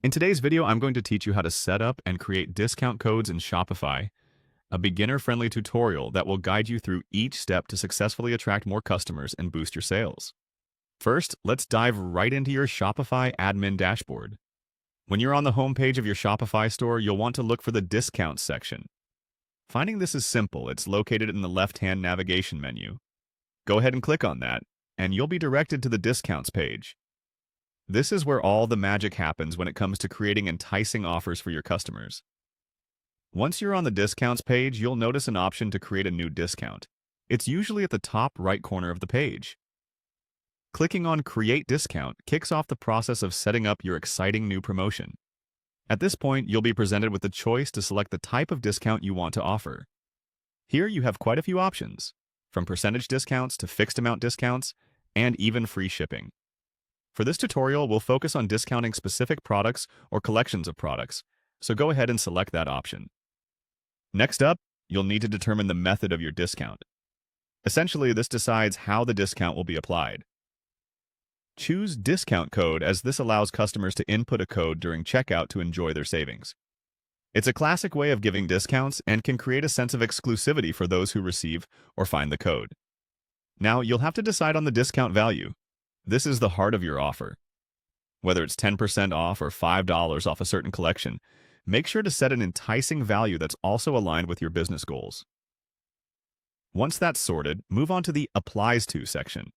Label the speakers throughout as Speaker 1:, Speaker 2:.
Speaker 1: In today's video, I'm going to teach you how to set up and create discount codes in Shopify, a beginner-friendly tutorial that will guide you through each step to successfully attract more customers and boost your sales. First, let's dive right into your Shopify admin dashboard. When you're on the homepage of your Shopify store, you'll want to look for the Discounts section. Finding this is simple. It's located in the left-hand navigation menu. Go ahead and click on that, and you'll be directed to the Discounts page. This is where all the magic happens when it comes to creating enticing offers for your customers. Once you're on the Discounts page, you'll notice an option to create a new discount. It's usually at the top right corner of the page. Clicking on Create Discount kicks off the process of setting up your exciting new promotion. At this point, you'll be presented with the choice to select the type of discount you want to offer. Here you have quite a few options, from percentage discounts to fixed amount discounts, and even free shipping. For this tutorial, we'll focus on discounting specific products or collections of products, so go ahead and select that option. Next up, you'll need to determine the method of your discount. Essentially, this decides how the discount will be applied. Choose Discount Code, as this allows customers to input a code during checkout to enjoy their savings. It's a classic way of giving discounts and can create a sense of exclusivity for those who receive or find the code. Now, you'll have to decide on the discount value. This is the heart of your offer. Whether it's 10% off or $5 off a certain collection, make sure to set an enticing value that's also aligned with your business goals. Once that's sorted, move on to the Applies To section.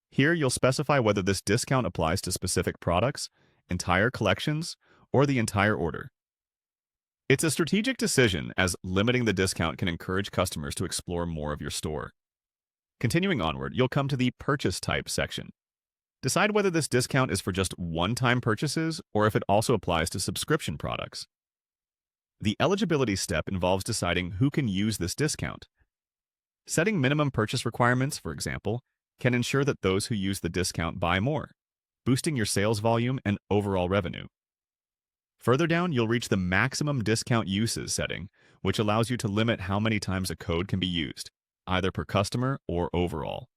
Speaker 1: Here, you'll specify whether this discount applies to specific products, entire collections, or the entire order. It's a strategic decision, as limiting the discount can encourage customers to explore more of your store. Continuing onward, you'll come to the Purchase Type section. Decide whether this discount is for just one-time purchases or if it also applies to subscription products. The eligibility step involves deciding who can use this discount. Setting minimum purchase requirements, for example, can ensure that those who use the discount buy more, boosting your sales volume and overall revenue. Further down, you'll reach the Maximum Discount Uses setting, which allows you to limit how many times a code can be used, either per customer or overall.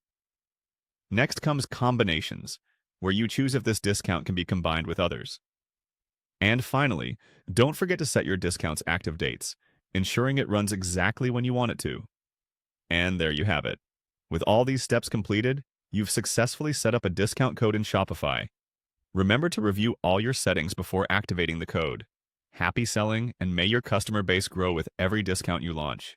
Speaker 1: Next comes Combinations, where you choose if this discount can be combined with others. And finally, don't forget to set your discount's active dates, ensuring it runs exactly when you want it to. And there you have it. With all these steps completed, you've successfully set up a discount code in Shopify. Remember to review all your settings before activating the code. Happy selling, and may your customer base grow with every discount you launch.